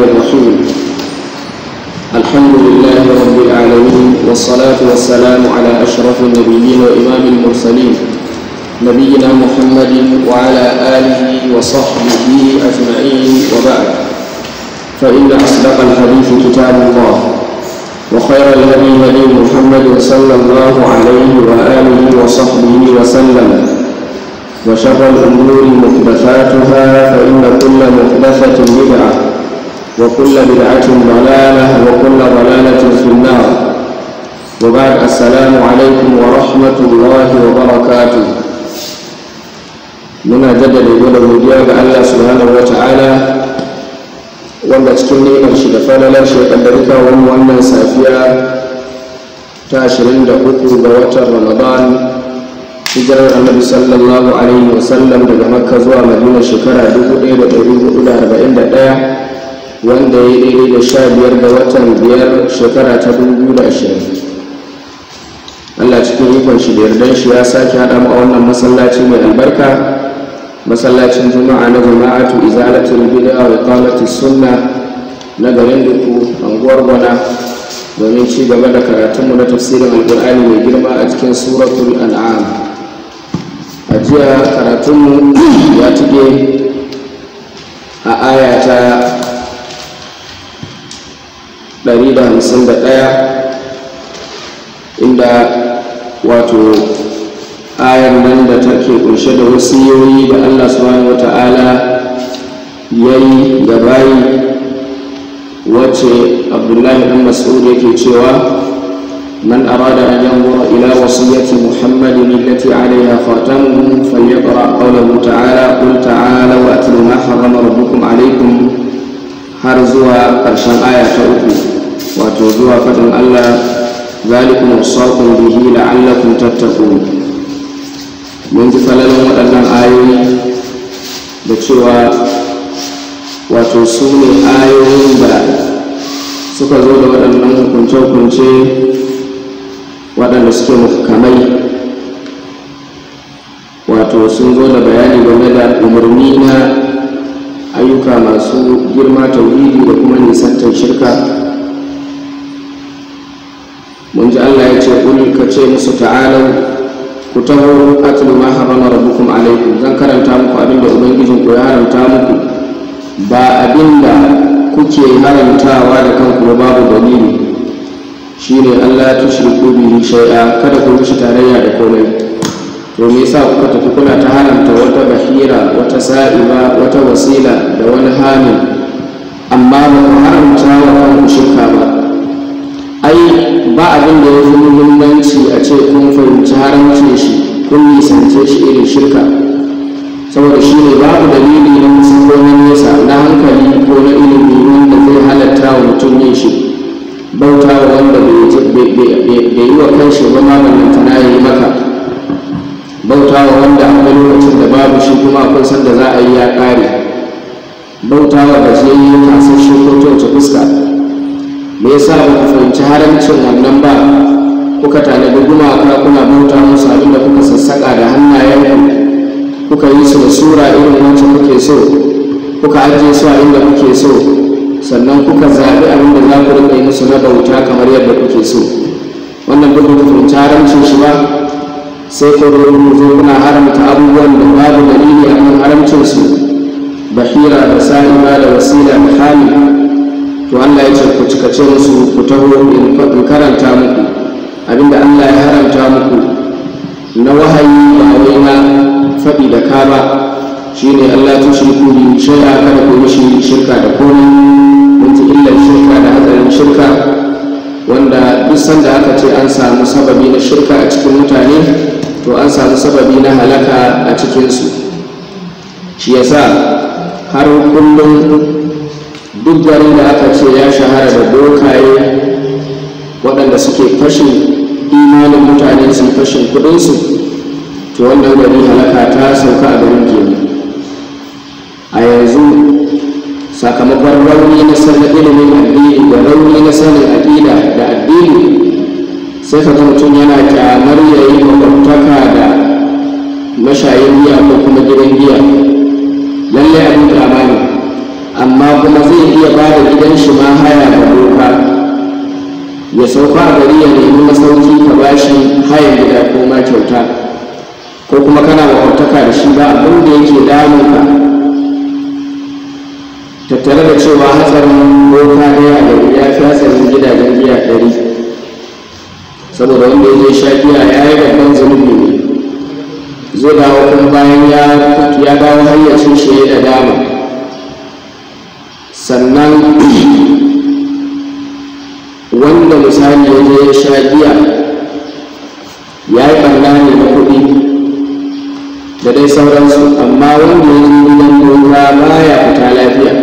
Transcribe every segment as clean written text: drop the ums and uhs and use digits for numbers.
الرحيم. الحمد لله رب العالمين، والصلاة والسلام على أشرف النبيين وإمام المرسلين نبينا محمد وعلى آله وصحبه أجمعين، وبعد، فإن أصدق الحديث كتاب الله، وخير الهدي هدي محمد صلى الله عليه وآله وصحبه وسلم، وشر الأمور محدثاتها، فإن كل محدثة بدعة، وكل بدعة ضلالة، وكل ضلالة في النار. وبعد، السلام عليكم ورحمة الله وبركاته. muna jaddada godiya ga Allah subhanahu wa ta'ala, wanda cikin ni'imar shi da falalar shi ya kaddarta wannan safiya ta 23 ga watan Ramadan, hijirar Annabi sallallahu alaihi wasallam daga Makka zuwa Madina shekara 1441, wanda ya daidai da 15 ga watan 5 shekara ta 2020. Allah cikin ikon shi da yardan shi ya sake haɗa mu a wannan masallaci mai albarka, masallacin juma'a na jama'atu izalatul bid'a wa iqamatus sunna na garin Duku, anguwar Gwana, domin ci gaba da karatunmu na tafsirin alqur'ani mai girma a cikin suratul an'am. A jiya karatunmu ya tuke a aya ta 151, inda wato ayar nan da take kunshe da wasiyoyi da Allah subhanahu wata'ala ya yi ga bayi, wacce Abdullahi ɗan Mas'ud yake cewa, man arada an yanzura ila wasiyyati Muhammadin allati 'alayha khatamuhu falyaqra qawlahu ta'ala, qul ta'ala wa atlu ma harrama rabbukum 'alaykum, har zuwa ƙarshen aya ta 3, wato zuwa fadin Allah, zalikum wasaqum bihi la'allakum tattaqun. mun ji falalin waɗannan ayoyi da cewa wato su ne ayoyin da suka zo da waɗannan hukunce-hukunce waɗanda suke muhkamai, wato sun zo da bayani game da umarni na ayyuka masu girma, tauhidi da kuma nisantar shirka. mun ji Allah ya ce, ƙul ka ce musu ta'alau, ku taho atlu ma harrama rabbukum alaikum, zan karanta muku abinda ubangijin ku ya haramta muku, ba abinda kuke haramtawa da kanku ba babu dalili. shine Allah tushriku bihi shay'a, kada ku mishi tarayya da komai. to me yasa kuka tafi kuna ta haramta wata bahira, wata sa'iba, wata wasila da wani hamil, amma ba ku haramta wa kanku shirka ba? ai ba abin da ya fi muhimmanci a ce kun fahimci haramce shi, kun nisance shi irin shirka, saboda shi ne babu dalili na kusa ko na nesa, na hankali ko na ilimi, wanda zai halatta wa mutum yin shi. bauta wa wanda bai yi wa kanshi ba ma ballantana ya yi maka, bauta wa wanda akwai lokacin da babu shi kuma akwai sanda za a yi ya ƙare, bauta wa gajiyayye kasashe ko ta wace fuska. me yasa ba ku fahimci haramcin wannan ba? kuka tanadi gumaka kuna bauta musu, abin da kuka sassaƙa da hannayenku, kuka yi su da sura irin wacce kuke so, kuka ajiye su a inda kuke so, sannan kuka zaɓi abin da za ku riƙa yi musu na bauta kamar yadda kuke so. wannan duk ku fahimci haramcin shi ba, sai ku zo kuna haramta abubuwan da babu dalili a kan haramcinsu, bahira da sa'iba da wasila da hali. to Allah ya ce ku cikace musu, ku taho in karanta muku abinda Allah ya haramta muku na wahayi, ba wai na faɗi da ka ba. shine Allah ta shirku bi shay'a, kada ku mishi shirka da komai. mun ji illar shirka da hatsarin shirka, wanda duk sanda aka ce an samu sababi na shirka a cikin mutane, to an samu sababi na halaka a cikinsu. shi yasa har kullum duk garin da aka ce ya shahara da dokaye waɗanda suke fashin imanin mutane, su fashin kudinsu, to wannan gari halaka ta sauka a garin kenan. a yanzu sakamakon rauni na sanin ilimin addini da rauni na sanin aƙida da addini, sai ka ga mutum yana kyamar yayi makwabtaka da mashayin giya ko kuma gidan giya. lallai abin kyama ne, amma kuma zai iya ba da gidan shi ma haya ga boka, ya sauka a gari ya nemi masauki ka bashi hayan gida ko ma kyauta, ko kuma kana makwabtaka da shi ba abin da yake damun ka, tattare da cewa hatsarin boka ɗaya a gari ya fi hatsarin gidajen giya 100, saboda wanda ya je sha giya ya yi babban zunubi ne, zai dawo kuma bayan ya dawo hayyacin shi da dama. Sannan wanda misali ya je ya sha giya ya yi ɓarna ne na kuɗi da dai sauransu, amma wanda ya je gidan boka baya fita lafiya.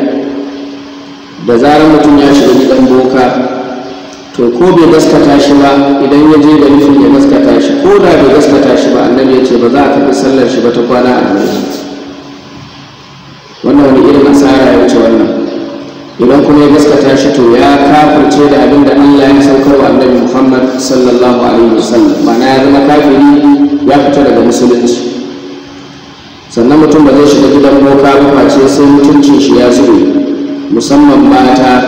Da zarar mutum ya shiga gidan boka, to ko bai gaskata shi ba, idan ya je da nufin ya gaskata shi, ko da bai gaskata shi ba, annabi ya ce ba za a karɓi sallar shi ba ta kwana 40. wannan wani irin asara ya wuce wannan? Idan kuma ya gaskata shi, to ya kafirce da abin da Allah ya saukar wa annabi Muhammad sallallahu alaihi wasallam, ma'ana ya zama kafiri, ya fita daga musulunci. Sannan mutum ba zai shiga gidan boka ba face sai mutuncin shi ya zube, musamman mata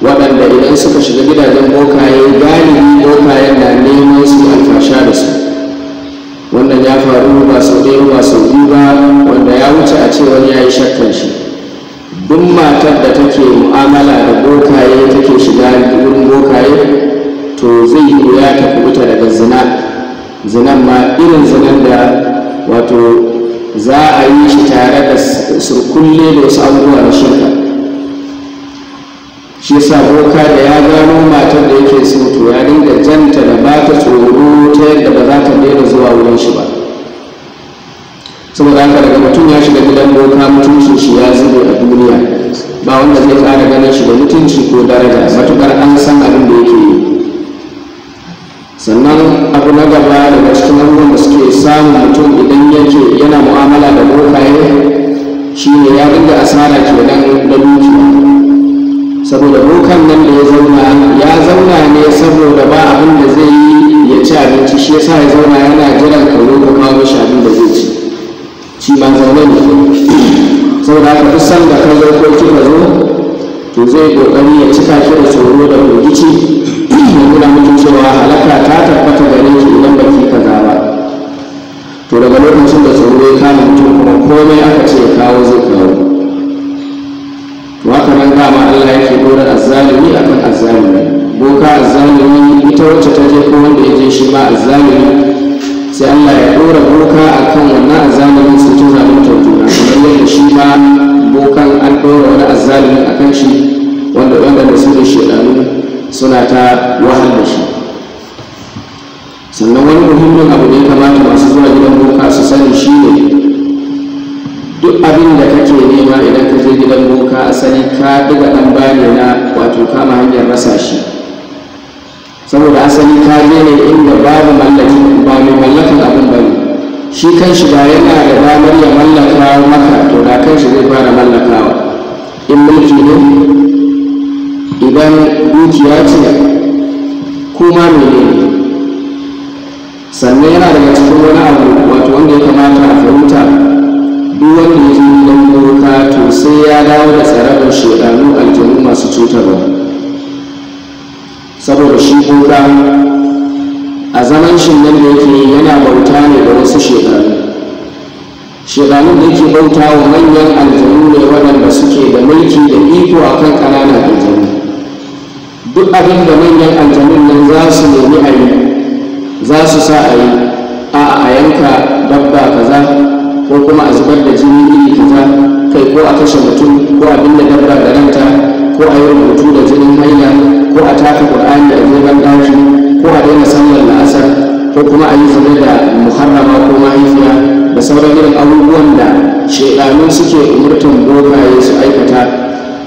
waɗanda idan suka shiga gidajen bokaye, galibi bokayen na neman su alfasha da su. Wannan ya faru ba sau ɗaya ba sau biyu ba, wanda ya wuce a ce wani ya yi shakkan shi. Duk matar da take mu'amala da bokaye, take shiga wurin bokaye, to zai yi wuya ta kubuta daga zinan ma irin zinan da wato za a yi shi tare da surkulle da wasu abubuwa na shirka. Shi yasa boka da ya gano matar da yake so, to ya dinga janta da ba ta tsoro ta yadda ba za ta daina zuwa wurin shi ba. Saboda haka daga mutum ya shiga gidan boka, mutuncin shi ya zube a duniya, ba wanda zai ƙara ganin shi da mutunci ko daraja, matuƙar an san abin da yake yi. Sannan abu na gaba daga cikin abubuwan da suke samun mutum idan yana mu'amala da bokaye, shi ne ya dinga asara kenan na dukiya. Saboda bokan nan da ya zauna ne saboda ba abin da zai yi ya ci abinci, shi yasa ya zauna yana jiran ka zo ka kawo mishi abin da zai ci, shi ma zaune ne. Saboda haka duk sanda ka zo ko kika zo, to zai kokari ya cika ki da tsoro da firgici, ya nuna miki cewa halaka ta tabbata gare ki idan ba ki kaza ba. To daga lokacin da tsoro ya kama mutum, kuma komai aka ce ya kawo zai kawo. To haka nan dama Allah yake dora azzalimi akan azzalimi. Boka azzalimi, ita wacce ta je ko wanda ya je shi ma azzalimi, sai Allah ya dora boka akan wannan azzalimin su ta zalunta juna, kamar yadda shi ma bokan an dora wani azzalimin akan shi, wanda da su da shedanu suna ta wahal da shi. Sannan wani muhimmin abu da ya kamata masu zuwa gidan boka su sani shi ne, duk abin da kake nema idan ka je gidan boka, asali ka daga ɗan bane na wato kama hanyar rasa shi. Saboda asali ka je ne inda babu mallaki, ba mai mallakan abin ba ne. Shi kan shi ba yana da damar ya mallaka maka, to da kan shi zai fara mallakawa. In mulki ne, idan dukiya ce, kuma mene ne. Sannan yana daga cikin wani abu wato wanda ya kamata a fahimta, duk wanda ya je gidan boka, to sai ya dawo da tsarabar shedanu aljanu masu cutarwa. Saboda shi boka a zaman shi nan da yake yana bauta ne da wasu shedanun da yake bauta wa manyan aljanu ne waɗanda suke da mulki da iko a kan ƙananan aljanu. Duk abin da manyan aljanun nan za su nemi a yi, za su sa a yi, a yanka dabba kaza, ko kuma a zubar da jini iri kaza, kai ko a kashe mutum, ko a binne dabba da ranta, ko a yi rubutu da jinin haila, ko a taka Qur'ani a jeban daji, ko a daina sallar la'asar, ko kuma a yi zane da muharrama ko mahaifiya, da sauran irin abubuwan da shedanu suke umurtan bokaye su aikata.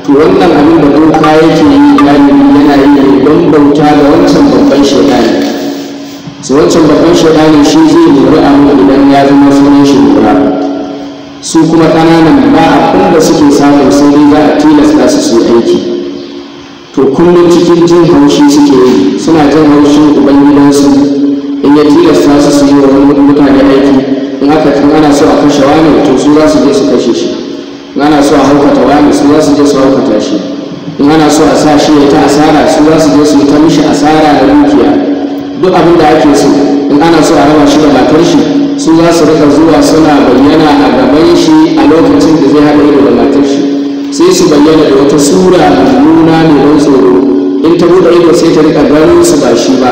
To wannan abin da boka yake yi galibi yana yi don bauta da wancan babban shedani. Sai wancan babban shedani shi zai lura abu idan ya zama sunan shi lura. Su kuma ƙananan ba abin da suke samu, sai dai za a tilasta su yi aiki. To kullum cikin jin haushi suke yi, suna jin haushin ubangidansu in ya tilasta su yi wa wani mutane aiki. In ana so a kashe wani, to su za su je su kashe shi. In ana so a haukata wani, su za su je su haukata shi. in ana so a sa shi ya ta asara su za su je su yi ta mishi asara da dukiya. Duk abin da ake so in ana so a raba shi da matar shi su za su rika zuwa suna bayyana a gaban shi a lokacin da zai haɗa ido da matar shi, sai su bayyana da wata sura nuna ne don tsoro. In ta buɗe ido sai ta rika ganin su ba shi ba,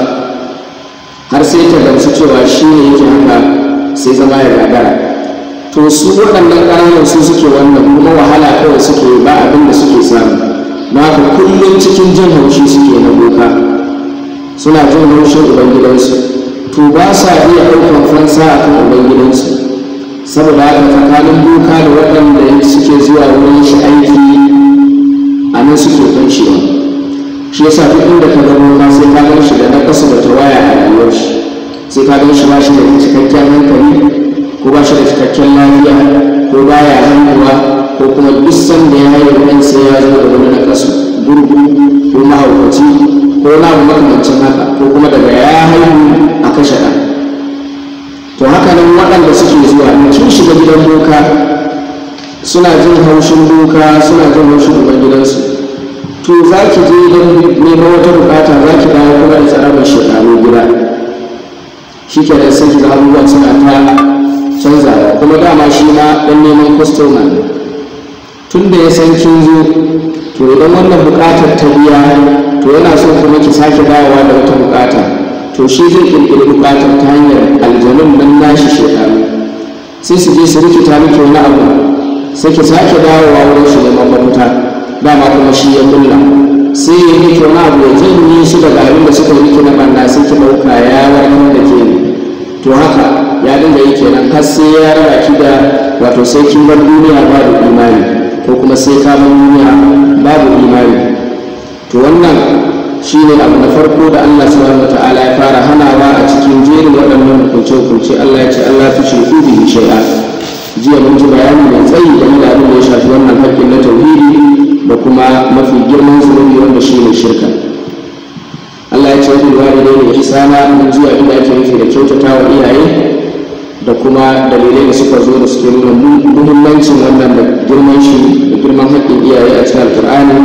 har sai ta gamsu cewa shi ne yake haka, sai zama ya gagara. To su waɗannan ƙananan su suke wannan, kuma wahala kawai suke, ba abin da suke samu. Na haka kullum cikin jin haushi suke na boka, suna jin haushin ubangidansu, to ba sa iya ɗaukar fansa a kan ubangidansu. Saboda haka tsakanin boka da waɗanda suke zuwa wurin shi aiki a nan suke kwancewa. Shi yasa duk inda ka ga boka sai ka gan shi da nakasu da tawaya a rayuwar shi, sai ka gan shi ba shi da cikakken hankali, ko ba shi da cikakken lafiya, ko baya haihuwa, ko kuma duk sanda ya haihu ɗan sai ya zo da wani nakasu, gurgu ko mahaukaci ko na abu makamancin haka, ko kuma daga ya haihu a kashe ɗan. To haka nan waɗanda suke zuwa kin shiga gidan boka suna jin haushin boka, suna jin haushin ubangidansu, to za ki je don neman wata bukata, za ki dawo kuma da tsarabar shekaru gida. Shi ke da sai ki ga abubuwan suna ta canzawa, kuma dama shi ma ɗan neman kwastoma ne. Tun da ya san kin zo, to idan wannan bukatar ta biya, to yana so kuma ki sake dawowa da wata bukata, to shi zai ƙirƙiri bukatar ta hanyar aljanun nan nashi shekaru, sai su je su rikita miki wani abu, sai ki sake dawowa wurin shi neman mafita. Dama kuma shi ya kulla, sai ya miki wani abu ya janye shi daga abin da suka miki na ɓanna, sai ki ɗauka ya warkar da ke ne. To haka ya dinga yi kenan har sai ya raba ki da, wato sai kin bar duniya babu imani, ko kuma sai ka bar duniya babu imani. To wannan shi ne abu na farko da Allah subhanahu wata'ala ya fara hanawa a cikin jerin waɗannan hukunce-hukunce. Allah ya ce Allah ta shirku bihi shay'a. Jiya mun ji bayani mai tsayi game da abin da ya shafi wannan haƙƙin na tauhidi da kuma mafi girman zunubi wanda shi ne shirka. Allah ya ce wani walidai ne ihsana, mun ji abin da ake nufi da kyautata wa iyaye da kuma dalilai da suka zo da suke nuna muhimmancin wannan da girman shi da girman haƙƙin iyaye a cikin Alƙur'ani.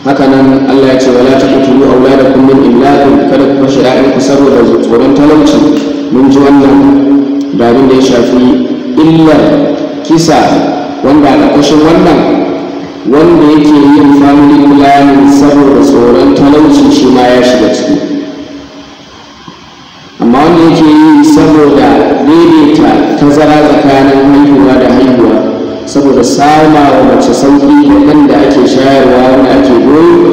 Hakanan Allah ya ce wala taqtulu auladakum min imlaqin, kada ku kashe ƴaƴanku saboda tsoron talauci. Mun ji wannan da abin da ya shafi illar kisa, wanda a ƙarƙashin wannan wanda yake yin family planning saboda tsoron talauci shi ma ya shiga ciki. Amma wanda yake yi saboda daidaita tazara tsakanin haihuwa da haihuwa, saboda sama wa mace sauƙi da ɗan da ake shayarwa wanda ake goyo,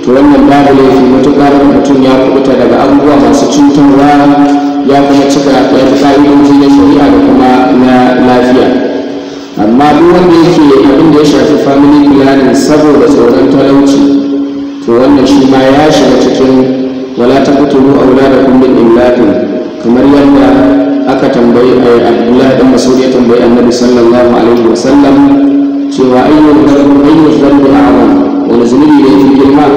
to wannan babu laifi matuƙar mutum ya kubuta daga abubuwa masu cutarwa, ya kuma cika ƙa'idoji na shari'a da kuma na lafiya. Amma duk wanda yake abin da ya shafi family planning saboda tsoron talauci, to wannan shi ma ya shiga cikin wala taqtulu auladakum min imlaqin, kamar yadda aka tambayi Abdullahi dan Mas'ud ya tambayi Annabi sallallahu alaihi wasallam cewa ayyul dhanbi a'zam, wani zunubi ne yake girma?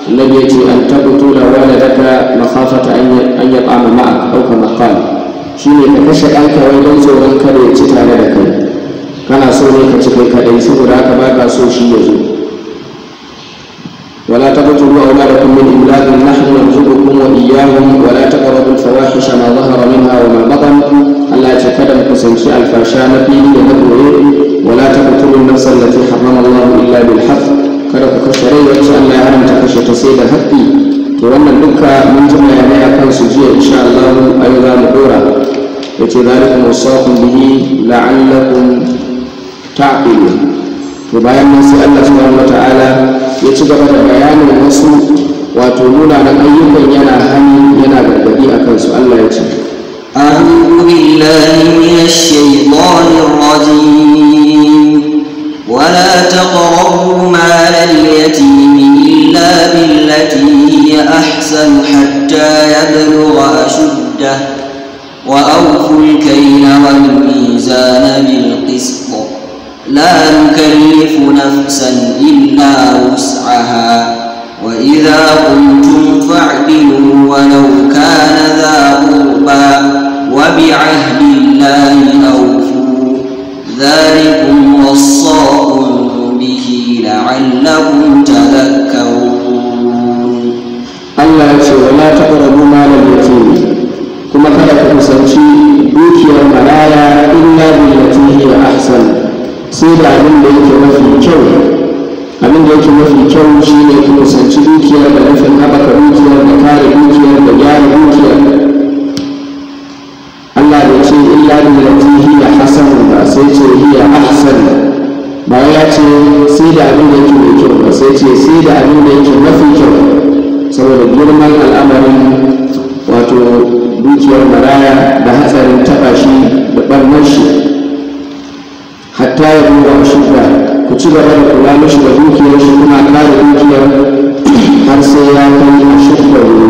Annabi ya ce an taqtula waladaka makhafata an yat'ama ma'ak, aw kama qala, shine ka kashe ɗanka wai don tsoron kada ya ci tare da kai. Kana so ne ka ci kai kadai, saboda haka ba ka so shi ya zo. ولا تقتلوا أولادكم من إملاق نحن نرزقكم وإياهم ولا تقربوا الفواحش ما ظهر منها وما بطن. ألا تكدم كسنشاء الفحشاء فيه لنبوه ولا تقتلوا النفس التي حرم الله إلا بالحق. kada ku kashe rai wacce Allah ya haramta kashe ta sai da haƙƙi. To wannan duka mun ji bayanai a kan su jiya, insha Allah a yau za mu dora. Yace zalikum wasaqum bihi la'allakum ta'qilun. To bayan nan sai Allah subhanahu wata'ala ya ci gaba da bayanin wasu wato munanan ayyukan yana hani yana gargadi a kansu. Allah ya ce أعوذ بالله من الشيطان الرجيم ولا تقربوا مال اليتيم إلا بالتي هي أحسن حتى يبلغ أشده وأوفوا الكيل والميزان بالقسط لا نكلف نفسا إلا وسعها وإذا قلتم فاعدلوا ولو كان ذا قربى وبعهد الله أوفوا ذلكم وصاكم به لعلكم تذكرون. تذكرون. Allah ya ce wala taqrabu malal yatim, kuma kada ku kusanci dukiyar maraya illa billati hiya ahsan, sai da abin da yake mafi kyau. Abin da yake mafi kyau shine ku kusanci dukiyar da nufin haɓaka dukiyar da kare dukiyar da gyara dukiyar. Allah bai ce illa billati hiya hasan ba, sai ce hiya ahsan. Ba ya ce sai da abin da yake mai kyau ba, sai ce sai da abin da yake mafi kyau, saboda girman al'amarin wato dukiyar maraya da hatsarin taɓa shi da ɓarnar shi. Hatta ya ruwa shudda, ku ci gaba da kula mashi da dukiyar shi kuma kare dukiyar har sai ya kai a shuddaru.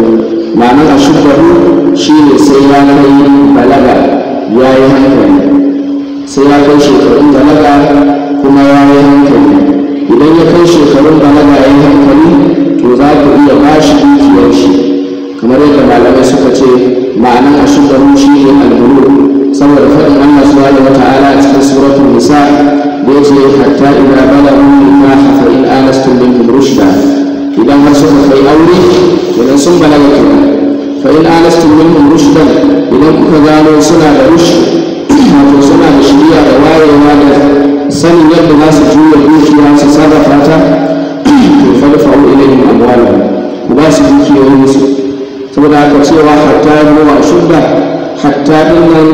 Ma'anar a shuddaru shi ne sai ya kai balaga, ya yi hankali, sai ya kai shekarun balaga kuma ya yi hankali. Idan ya kai shekarun balaga ya yi hankali, to za ku iya ba shi dukiyar shi, kamar yadda malamai suka ce ma'anar a shuddaru shi ne albulu, saboda faɗin Allah subhanahu wa ta'ala a cikin suratul nisa da ya ce hatta idza balagu nikaha fa in anastum minhum rushda, idan har suka kai aure idan sun balaga kenan. Fa in anastum minhum rushda, idan kuka gano suna da rushd, wato suna da shiriya da wayewa da sanin yadda za su juya dukiya su sarrafa ta, to fadfa'u ilayhim amwalahum, ku ba su dukiyoyinsu. saboda haka cewa hatta ruwa shudda, hatta dinnan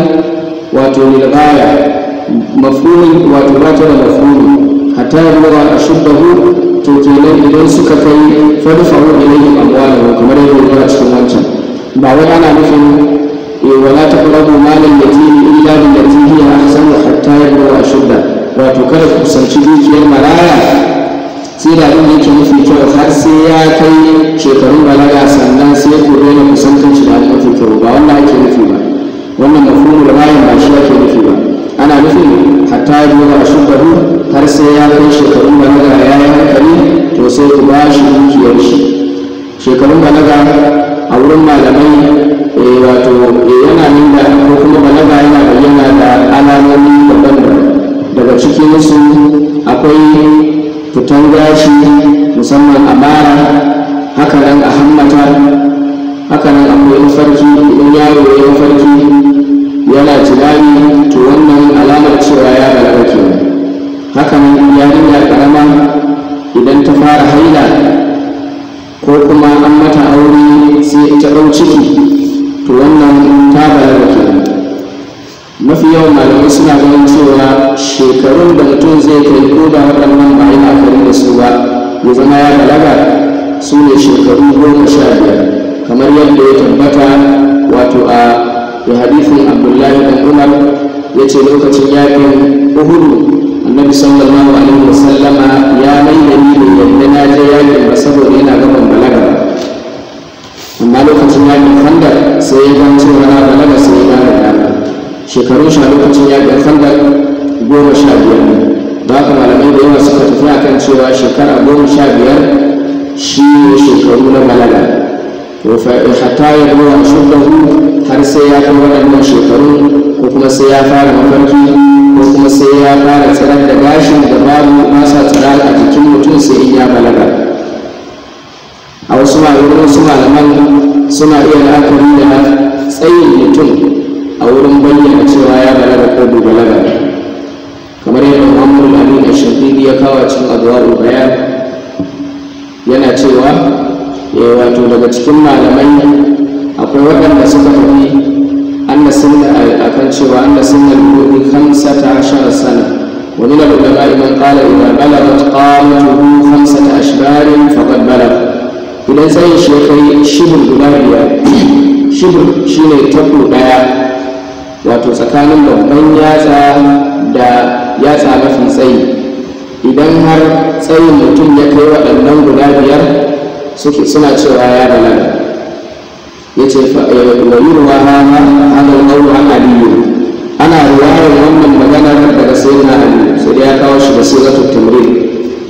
wato lilgaya mafhumin wato ba ta da mafhumi. hatta ruwa shuddahu, to kenan idan suka kai fadfa'u ilayhim amwalahum, kamar yadda ya cikin wancan. ba wai ana nufin wala taqrabu malal yatimi illa billati hiya ahsan hatta ruwa shudda, wato kada ku kusanci dukiyar maraya sai da abin da yake mafi kyau har sai ya kai shekarun balaga, sannan sai ku daina kusantar shi da mafi kyau. ba wannan ake nufi ba, wannan mafhumul ghaib ba shi ake nufi ba. ana nufin hatta ruwa shuddahu, har sai ya kai shekarun balaga ya yi hankali, to sai ku ba shi dukiyar shi. shekarun balaga a wurin malamai wato yana nuna ko kuma balaga yana bayyana da alamomi daban-daban. daga cikinsu akwai fitan gashi, musamman a mara, hakanan a hammata, hakanan akwai mafarki. idan yaro ya mafarki yana tunani, to wannan alamar cewa ya balaga kenan. hakanan yarinya karama idan ta fara haila ko kuma an mata aure sai ta ɗau ciki, to wannan ta balaga kenan. mafi yawan malamai suna ganin cewa shekarun da mutum zai kai ko da waɗannan ba yi la'akari da su ba ya zama ya balaga su ne shekaru 15, kamar yadda ya tabbata wato a hadithin Abdullahi dan Umar. ya ce lokacin yakin Uhudu annabi sallallahu alaihi wasallama ya mai da ni da yadda na je yakin ba saboda yana gaban balaga, amma lokacin yakin Khandaq sai ya gan cewa na balaga, sai ya gane dama. shekarun shi a lokacin yakin Khandaq 15 ne. ba haka malamai da yawa suka tafi akan cewa shekara 15 shi ne shekaru na balaga. to hatta ya ruwa shuddahu, har sai ya kai waɗannan shekaru, ko kuma sai ya fara mafarki, ko kuma sai ya fara tsirar da gashin da babu masa tsirar a jikin mutum sai in ya balaga. a wasu malaman suna iya la'akari da tsayin mutum a wurin bayyana cewa ya balaga ko bai balaga, kamar yadda Muhammadu Amin Ash-Shadidi ya kawo cikin Adwa'ul Bayan. yana cewa wato daga cikin malamai akwai waɗanda suka tafi akan cewa anna sunnal bulughi 15 sana, wa min al-ulama'i man qala idha balagat qamatuhu 15 ashbar faqad balagha. idan tsayin shi kai shibr guda biyar, shibr shine tako daya, wato tsakanin babban yatsa da yatsa mafi tsayi. idan har tsayin mutum ya kai waɗannan guda biyar suna cewa ya balaga. ya ce wa yurwa hadal qawlu an aliyu, ana riwayar wannan maganar daga sayyidina ali, sai ya kawo shi da sigatul tamrid,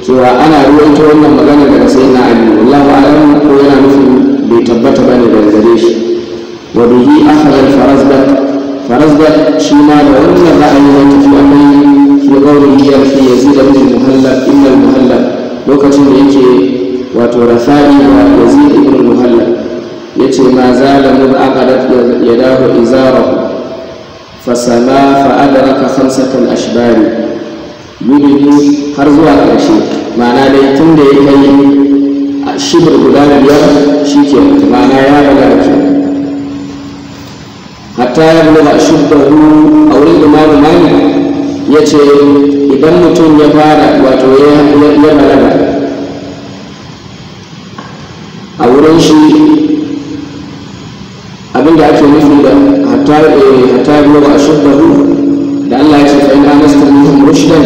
cewa ana ruwaito wannan maganar daga sayyidina ali. wallahu a'lam, ko yana nufin bai tabbata bane daga gare shi. wa bihi akhadha al-farazdak shi ma da wannan ra'ayi ya tafi akai fi qawlihi fi yazid ibn al-muhallab lokacin da yake wato rafa'i wa yazid ibn muhallab yace ma zala mun aqadat yadahu izarahu fasama fa adraka khamsatan ashbari yudini har zuwa ƙarshe. ma'ana dai tun da ya kai shibir guda biyar shi ke ma'ana ya balaga ke hatta ya bulaga shuddahu a wurin imamu malik ya ce idan mutum ya fara wato ya balaga a wurin shi abinda ake nufi da hatta bulaga shuddahu da Allah ya ce fa in anastum minhum rushdan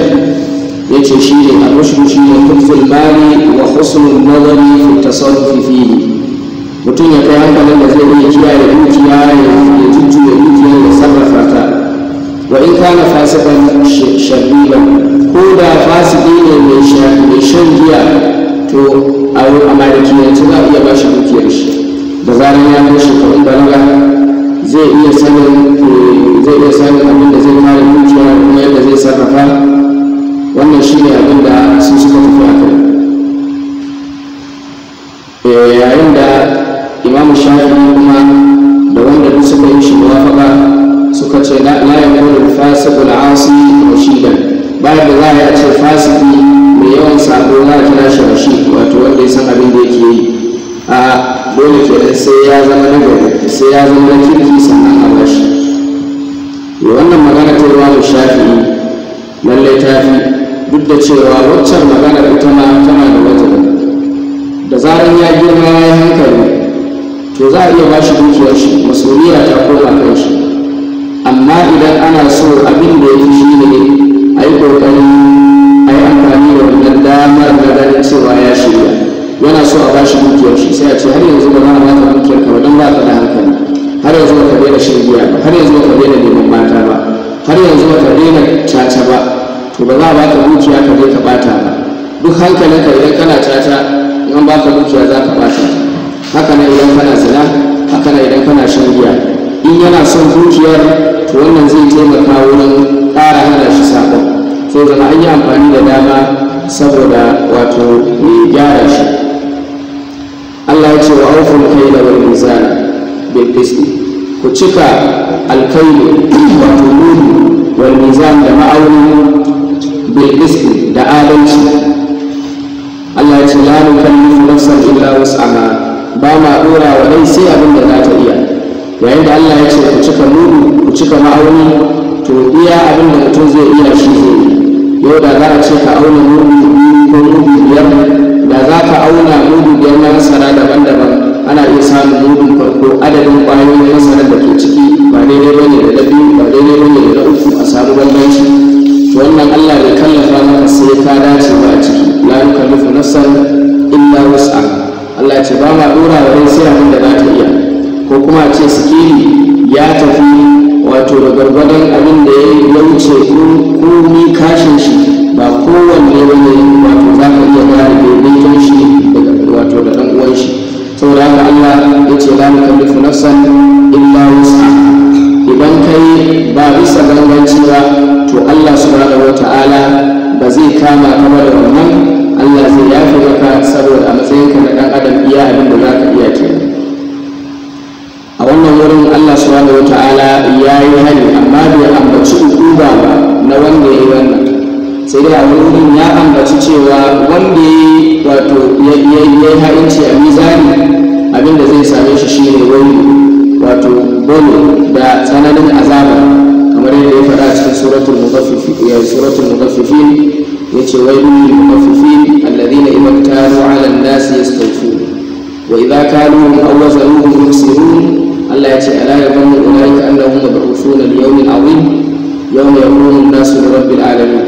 yace shi ne al-rushd shi ne hifzul mali wa husnul nazari fi tasarrufi fihi. mutum ya kai hankalin da zai iya kiyaye dukiya ya jujjuya dukiya ya sarrafa ta. wa in kana fasikan sharriban, ko da fasiki ne mai shan giya to a malikiyanci za a iya ba shi dukiyar shi da zarar ya kai shekarun balaga zai iya sanin abin da zai kare dukiya kuma yadda zai sarrafa. wannan shi ne abin da su suka tafi a kai. yayin da imamu shafi kuma da wanda duk suka yi shi muwafaka suka ce la yakunu fasiqul asi rashidan, bayan da za a ce fasiki mai yawan sabo za a kira shi rashid, wato wanda ya san abin da yake yi. a dole kenan sai ya zama nagari, sai ya zama na kirki sannan a bashi. wannan magana ta imamu shafi lallai ta fi, duk da cewa waccan maganar ita ma tana da wajen da zaran ya girma ya yi hankali to za a iya ba shi dukiyar shi, masuliya ta koma kan shi. amma idan ana so abin da ya fi shi ne a yi ƙoƙari a yi amfani da wannan damar na ganin cewa ya shirya, yana so a ba shi dukiyar shi sai a ce har yanzu ba za a baka dukiyar ka ba don ba ka da hankali, har yanzu ba ka daina shan giya ba, har yanzu ba ka daina neman mata ba, har yanzu ba ka daina caca ba, to ba za a baka dukiya ka je ka bata ba. duk hankalinka idan kana caca in baka dukiya za ka bata. haka nan idan kana zina, haka nan idan kana shan giya. in yana son dukiyar to wannan zai taimaka wurin ƙara hana shi sabon, sai zama an yi amfani da dama saboda wato ya gyara shi. Allah ya ce wa auful kaila wal mizana bil qisti, ku cika alkailu wato mudu wal mizan da ma'auni bil qisti da adalci. Allah ya ce la nukallifu nafsan illa wus'aha, ba ma dora wa rai sai abin da za ta iya. yayin da Allah ya ce ku cika mudu ku cika ma'auni, to iya abin da mutum zai iya shi zai yi. yau da za a ce ka auna mudu ko mudu biyar, da za ka auna mudu biyar na masara daban-daban, ana iya samun mudun farko adadin ƙwayoyin masara da ke ciki ba daidai bane da na biyu, ba daidai bane da na uku, a samu bambanci. to wannan Allah bai kallafa maka sai ka dace ba a ciki. la nukallifu nafsan illa wus'aha. Allah ya ce ba ma dora wa rai sai abin da za ta iya. ko kuma a ce sikeli ya tafi wato da gwargwadon abin da ya wuce komi kashin shi, ba kowanne wani wato za ka iya gane daidaiton shi wato da ɗan uwan shi. saboda haka Allah ya ce la nukallifu nafsan illa wus'aha. idan kai ba bisa ganganci ba to Allah subhanahu wata'ala ba zai kama ka da wannan. Allah zai yafe maka saboda a matsayinka na ɗan adam iya abin da za ka iya kenan. a wannan wurin Allah subhanahu wata'ala ya yi hani, amma bai ambaci ukuba ba na wanda ya yi wannan, sai dai a wurin ya ambaci cewa wanda ya yi wato ya yi ha'inci a mizani abinda zai same shi shi ne wani wato bone da tsananin azaba, kamar yadda ya faɗa cikin suratul mutaffifin ya ce wailul lil mutaffifin alladhina idza ktalu 'ala an-nasi yastawfun wa idza kaluhum aw wazanuhum yukhsirun. Allah ya ce ala yadhunnu ulaika annahum mab'uthuna li yawmin 'azim yawma yaqumu an-nasu li rabbil alamin.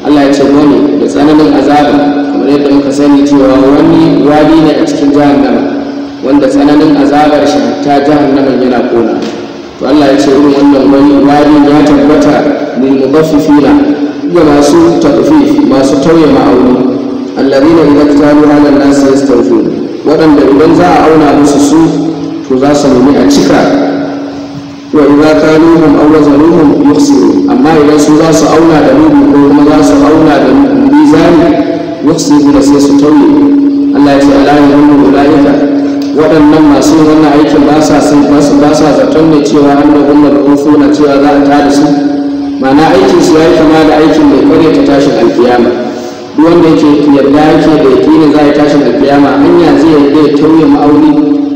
Allah ya ce wani da tsananin azaba, kamar yadda muka sani cewa wani wadi ne a cikin jahannama wanda tsananin azabar shi ta jahannaman yana kona. to Allah ya ce irin wannan wani wadi ya tabbata lil mudaffifina ga masu tadfif, masu tauye ma'auni. alladhina idza ktalu 'ala an-nasi yastawfun, waɗanda idan za a auna musu su to za su nemi a cika. wa idza kaluhum aw wazanuhum yukhsirun, amma idan su za su auna da mudu ko kuma za su auna da mizani yukhsirun sai su tauye. Allah ya ce ala yahummu ulaika waɗannan masu wannan aikin ba sa zaton ne cewa annahum mab'uthuna cewa za a tada su, ma'ana aikin su yayi kama da aikin mai kare ta tashin alkiyama. duk wanda yake yarda yake da yakinin za a tashin alkiyama hanya zai yarda ya tauye ma'auni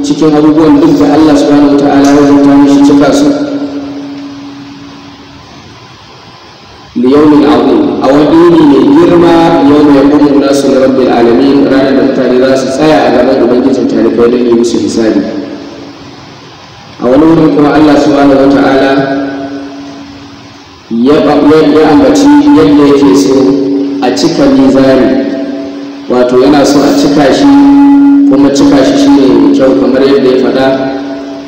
cikin abubuwan duk da Allah subhanahu wataala ya rubuta mishi cika su liyaumin azim a wani ne mai girma yau mai yaqumu nasu li rabbil alamin, ranar da mutane za su tsaya a gaban ubangijin talibai don yi musu hisabi. a wani wurin kuma Allah subhanahu wataala ya ambaci yadda yake so a cika mizani, wato yana so a cika shi kuma cika shi shine mai kyau kamar yadda ya faɗa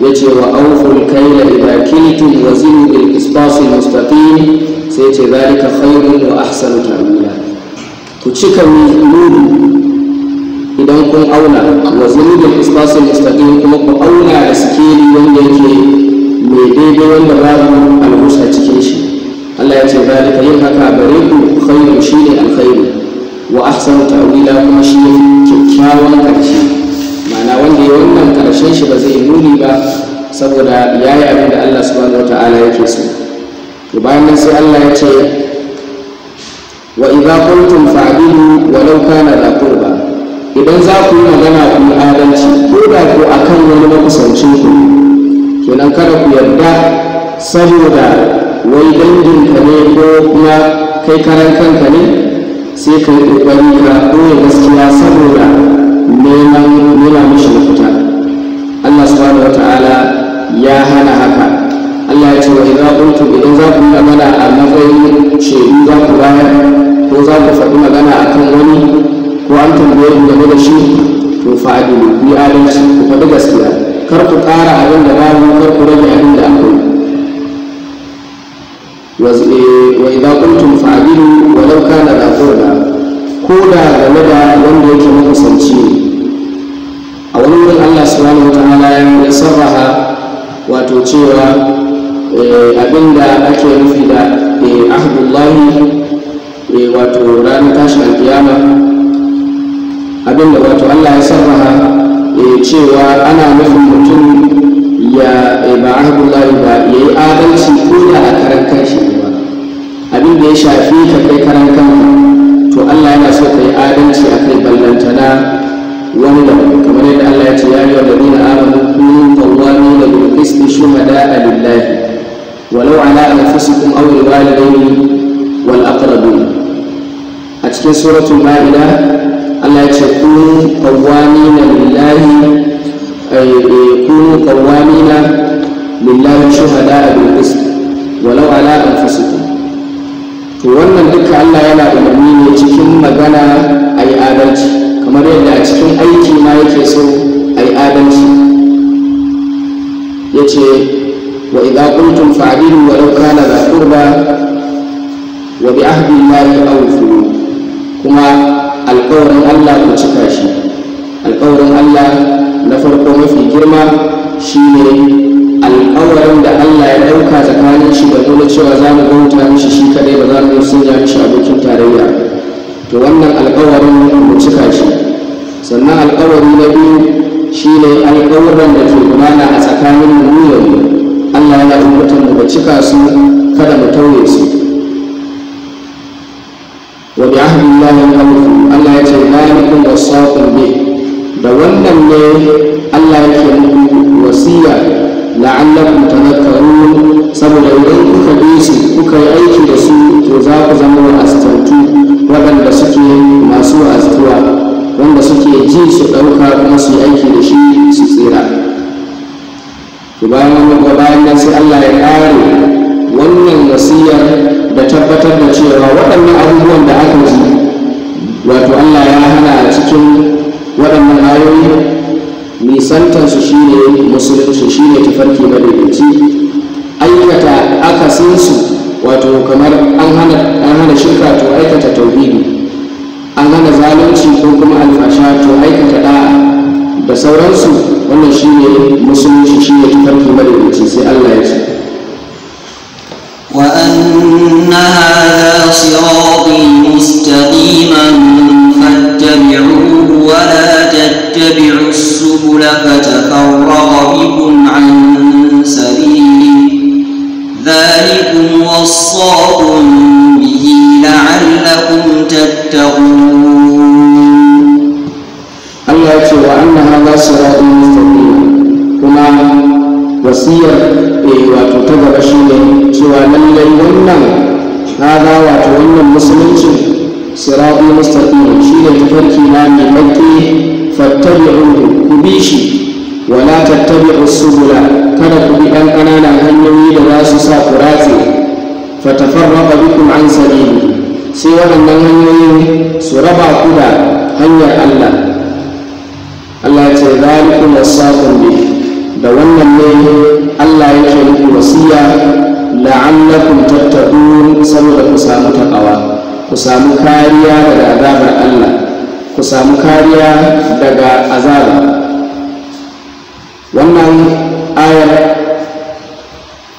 ya ce wa auful kaila idha kiltum wa zinu bil qisṭasil mustaqim, sai ce zalika khairun wa ahsanu ta'wila. ku cika mudu idan kun auna wa zinu bil qisṭasil mustaqim, kuma ku auna da sikeli wanda yake mai daidai wanda babu alhusa cikin shi. Allah ya ce zalika yin haka gare ku khairun shine alkhairu wa ahsanu ta'wila, kuma shi kyakkyawan karshe, ma'ana wanda ya wannan karshen shi ba zai muni ba saboda yayi abin da Allah subhanahu wata'ala yake so. to bayan nan sai Allah ya ce wa idza qultum fa'dilu walau kana dha qurba, idan za ku yi magana ku yi adalci ko da ku akan wani makusancin ku, kenan kada ku yarda saboda wai danginka ne ko kuma kai karan kanka ne sai ka yi ƙoƙari ka ɓoye gaskiya saboda nema mishi mafita. Allah subhanahu wata'ala ya hana haka. Allah ya ce wa idza qultum, idan za ku yi magana a matsayin shaidu za ku bayar ko za ku faɗi magana akan wani ko an tambaye ku game da shi, to fa'adilu, ku yi adalci, ku faɗi gaskiya, kar ku ƙara abin da babu, kar ku rage abin da akwai. wa idza qultum fa'dilu walau kana dha qurba, ko da game da wanda yake makusanci ne. a wani wurin Allah subhanahu wataala ya sarraha wato cewa abinda ake nufi da ahdullahi wato ranar tashin alkiyama, abinda wato Allah ya sarraha cewa ana nufin mutum ya ba ahdullahi ba ya yi adalci ko da a karan kanshi ba, abin da ya shafi ka kai karan kanka to Allah yana so ka yi adalci a kai ballantana wanda kamar yadda Allah ya ce ya yi wa ladina amanu kunu qawwamina bil qisti shuhada'a lillahi walau ala anfusikum aw lil walidayni wal aqrabin. a cikin suratul ma'ida Allah ya ce kunu qawwamina lillahi كونوا قوامين لله شهداء بالقسط ولو على انفسكم. to wannan duka Allah yana umarni ne cikin magana ayi adalci, kamar yadda a cikin aiki ma yake so ayi adalci. yace wa idza qultum fa'dilu walau kana dha qurba wa bi ahdi Allahi awfu, kuma alƙawarin Allah ku cika shi. alƙawarin Allah na farko mafi girma shine alƙawarin da Allah ya ɗauka tsakanin shi da nuna cewa za mu bauta mishi shi kadai, ba za mu sanya mishi abokin tarayya. to wannan alƙawarin mu cika shi. sannan alƙawari na biyu shine alƙawarin da ke gudana a tsakanin mu yau. Allah yana umurtar mu da cika su, kada mu tauye su. wa bi ahdi Allahi awfu, Allah ya ce zalikum wasaqum bih, da wannan ne Allah yake muku wasiya la'allakum tadhakkarun, saboda idan kuka bi su kuka yi aiki da su to za ku zama wa'azantu waɗanda suke masu wa'aztuwa, wanda suke ji su ɗauka kuma su yi aiki da shi su tsira. to bayan nan sai Allah ya ƙare wannan wasiyar da tabbatar da cewa waɗannan abubuwan da aka ji wato Allah ya hana a cikin waɗannan ayoyi nisantarsu shi ne musulunci, shi ne tafarki madaidaici. aikata akasinsu wato kamar an hana shirka to aikata tauhidi, an hana zalunci ko kuma alfasha to aikata da'a da sauransu, wannan shi ne musulunci, shi ne tafarki madaidaici. sai Allah ya ce وأن هذا صراطي مستقيما فاتبعوه ولا wa anna hadha siratun mustaqim kuma wasiyar wato ta gaba shine cewa lallai wannan hada wato wannan musulunci siratun mustaqim shine tafarki na mai kakki fattabi'uhu ku bi shi wala tattabi'u subula kada ku bi ɗan ƙananan hanyoyi da za su sa ku ratse fatafarraqa bikum an sabili sai waɗannan hanyoyin su raba ku da hanyar Allah. Allah ya ce zalikum wasaqum bi da wannan ne Allah yake muku wasiya la'allakum tattaqun saboda ku samu takawa, ku samu kariya daga azabar Allah, ku samu kariya daga azaba. Wannan ayar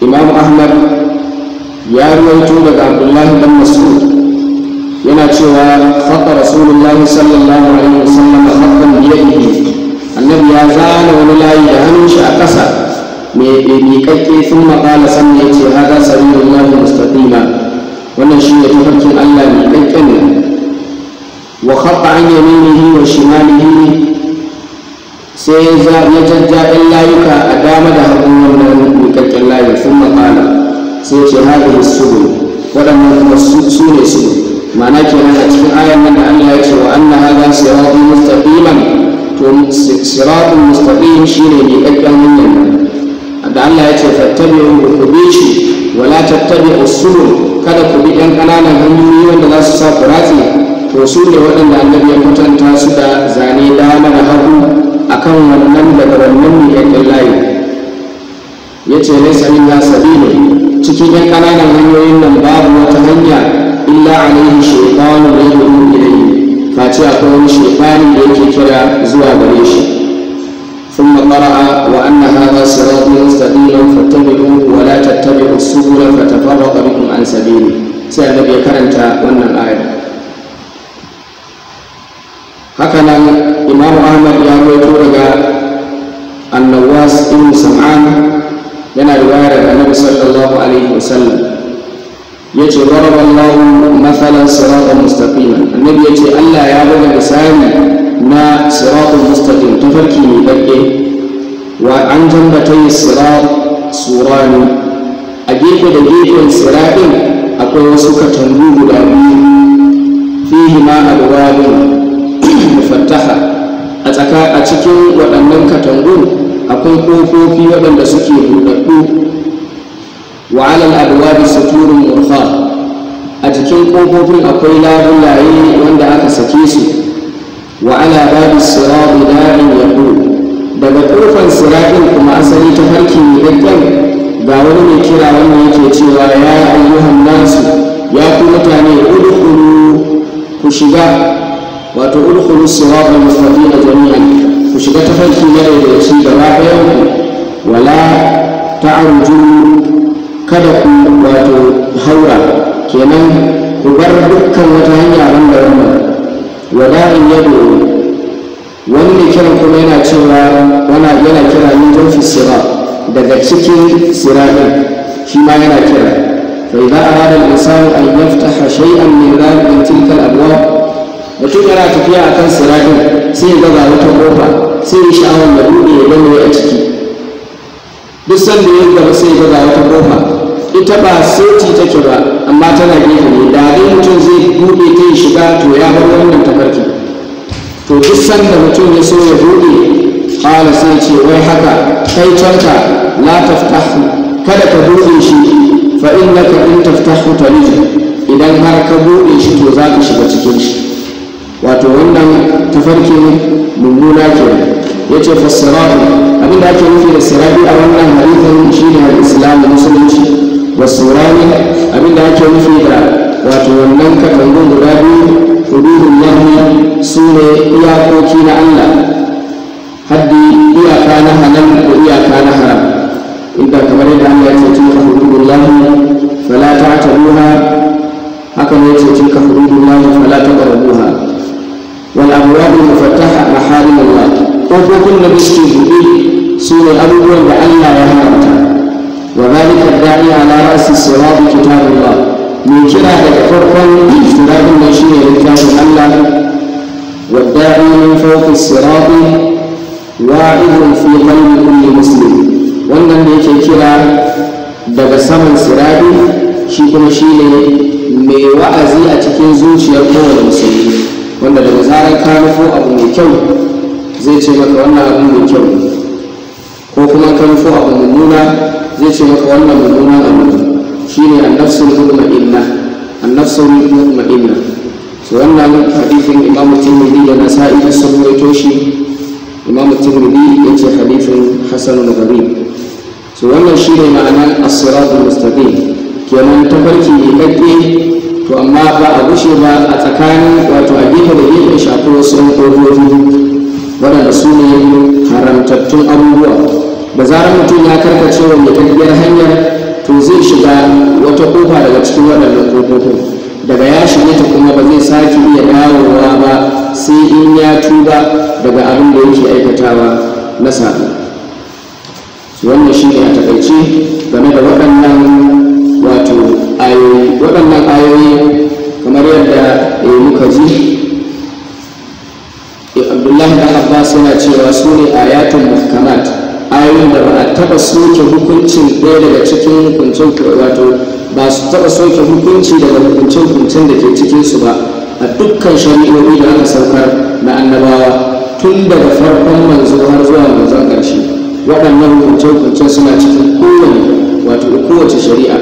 Imam Ahmad ya ruwaito daga Abdullahi dan Mas'ud yana cewa khata Rasulullahi sallallahu alaihi wasallam khattan bi yadihi, annabi ya zana wani layi da hannun shi a ƙasa mai miƙaƙƙe sun maƙala sannan ya ce hada sabilullahi mustaqima, wannan shi ne tafarkin Allah miƙaƙƙen nan. Wa khata an yaminihi wa shimalihi, sai ya jajja ɗan layuka a dama da hagun wannan miƙaƙƙen layin sun maƙala sai ce hadhihi subul, waɗannan kuma su ne su ma'ana kenan a cikin ayar nan da Allah ya ce wa anna hadha siratun mustaqiman, to siratun mustaqim shine miƙaƙƙen hanyar nan da Allah ya ce fattabi'u ku bi shi wala tattabi'u subul, kada ku bi ɗan ƙananan hanyoyi wanda za su sa ku ratse, to su ne waɗanda annabi ya kwatanta su da zane dama da hagu akan wannan daga wannan miƙaƙƙen layi. Ya ce laysa minha sabilun, cikin ɗan ƙananan hanyoyin nan babu wata hanya illa alaihi shaytanun yad'u ilayhi, face akwai wani shaytani da yake kira zuwa gare shi. ثم قرأ وأن هذا صراط مستقيم فاتبعوه ولا تتبعوا السبل فتفرق بكم عن سبيله. sai annabi ya karanta wannan ayar. hakanan Imam Ahmad ya rawaito daga An-Nawas ibn Sam'an yana riwaya daga Annabi sallallahu alaihi wasallam yace daraballahu mathalan siratan mustaqiman, annabi yace Allah ya buga misali na siratul mustaqim tafarki mai dakke wa an jambatai sirat surani, a gefe da gefen siratin akwai wasu katangu guda biyu fihi ma alwabin mufattaha, a cikin waɗannan katangu akwai ƙofofi waɗanda suke buɗaɗɗu wa alal abwabi suturun murkha, a cikin ƙofofin akwai labulaye wanda aka sake su wa ala babi sirati da'in yaqul, daga ƙofar siratin kuma asali ta farkin gaggan ga wani mai kira wanda yake cewa ya ayyuhan nasu, ya ku mutane udkhulu, ku shiga, wato udkhulu siratal mustaqim jami'an, ku shiga tafarki na daidaici gaba ɗayan ku, wala ta'ruju, kada ku wato haura, kenan ku bar dukkan wata hanya banda wannan. Wada'in yadu, wani mai kiran kuma yana cewa yana kira min jawfi sirat, daga cikin siratin shi ma yana kira. fa idza arada al-insanu an yaftaha shay'an min dhalika tilka al-abwab, mutum yana tafiya akan siratin sai ya ga wata kofa sai ya sha'awar da buɗe ya gano a ciki, duk sanda ya gaba sai ya ga wata kofa, ita ba seti take ba amma tana gefe ne, da dai mutum zai buɗe ta yi shiga to ya bar wannan tafarki. to duk sanda mutum ya so ya buɗe ƙala sai ce wai haka kai canka la taftahu, kada ka buɗe shi, fa innaka in taftahu talij, idan har ka buɗe shi to za ka shiga cikin shi. wato wannan tafarkin mummuna ke. yace fassaratu, abinda ake nufi da sirati a wannan hadisin shine al-islam, musulunci, wasurani abinda ake nufi da wato wannan katangun guda biyu hududullahi su ne iyakoki na Allah, haddi iyaka na halal da iyaka na haram, inda kamar yadda Allah ya ce tilka hududullahi fala ta'taduha, haka ne ce tilka hududullahi fala taqrabuha. wal abwab mufattaha maharimullah, kofofin da suke buɗe su ne abubuwan da Allah ya haramta. وذلك الداعي على رأس الصراط كتاب الله، من كلا لكفرقا صراط المشي لكتاب الله والداعي من فوق الصراط واعظ في قلب كل مسلم wannan da yake kira daga saman sirari shi kuma shi ne mai wa'azi a cikin zuciyar kowane musulmi wanda daga zarar ka nufo abu mai kyau zai ce maka wannan abu mai kyau ko kuma ka nufo abu mummuna zai ce maka wannan mummunan abu shi ne annafsul mutma'inna so wannan hadithin imamu tirmidhi da nasa'i sun rawaito shi imamu tirmidhi yace hadithin hasanun gharib so wannan shi ne ma'anar as-siratul mustaqim kenan tafarki ne kakke to amma ba a gushe ba a tsakanin wato a gefe da gefen shafi wasu ƙofofi waɗanda su ne haramtattun abubuwa da zarar mutum ya karkace wa mai kakkiyar hanyar to zai shiga wata ƙofa daga cikin waɗannan ƙofofin daga ya shige ta kuma ba zai sake iya dawowa ba sai in ya tuba daga abin da yake aikatawa na saɓo wannan shi ne a takaice game da waɗannan wato ayoyi waɗannan ayoyi kamar yadda muka ji Abdullahi da Abbas yana cewa su ne ayatun muhkamat ayoyin da ba a taɓa soke hukuncin ɗaya daga cikin hukuncin wato ba su taɓa soke hukunci daga hukuncin da ke cikinsu ba a dukkan shari'o'i da aka saukar na annabawa tun daga farkon manzo har zuwa manzon ƙarshe waɗannan hukunce suna cikin kowace shari'a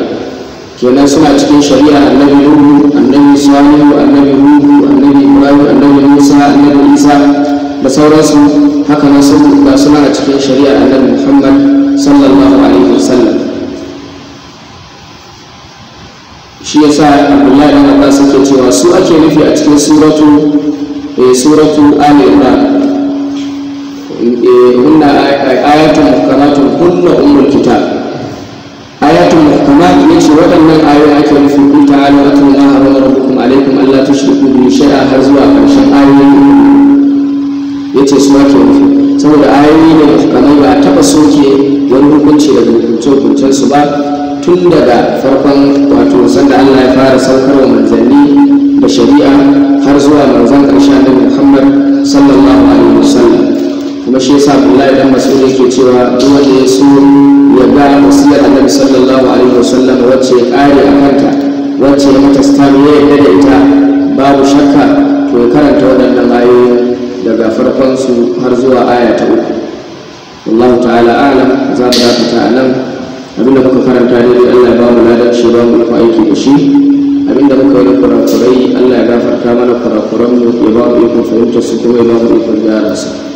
kenan suna cikin shari'a annabi Nuhu, annabi Salihu, annabi Hudu, annabi Ibrahim, annabi Musa, annabi Isa da sauransu haka nan sun ga suna a cikin shari'a annabi Muhammad sallallahu alaihi wasallam shi yasa Abdullahi ibn Abbas yake cewa su ake nufi a cikin suratu Ali Imran hunna ayatun muhkamatun hunna ummul kitab ayatun muhkamat yace waɗannan ayoyi ake nufi kun ta'ala wa ma harama rabbukum alaykum alla tushriku bihi shay'a har zuwa ƙarshen ayoyi yace su ake nufi saboda ayoyi ne muhkamai ba taɓa soke wani hukunci daga hukuncen su ba tun daga farkon wato sanda Allah ya fara saukarwa manzanni da shari'a har zuwa manzon ƙarshen da Muhammad sallallahu alaihi wasallam kuma shi yasa Abdullahi dan Mas'ud yake cewa duk wanda ya so ya ga wasiyar Annabi sallallahu alaihi wasallam wacce ya kare a kanta wacce ya mata stami ya yarda da ita babu shakka to ya karanta waɗannan ayoyi daga farkon su har zuwa aya ta 3 wallahu ta'ala a'lam za mu dakata a nan abinda muka karanta dai Allah ya ba mu ladan shi ba mu aiki da shi abinda muka yi kurakurai Allah ya gafarta mana kurakuran mu ya ba mu ikon fahimtar su kuma ya ba mu ikon gyara su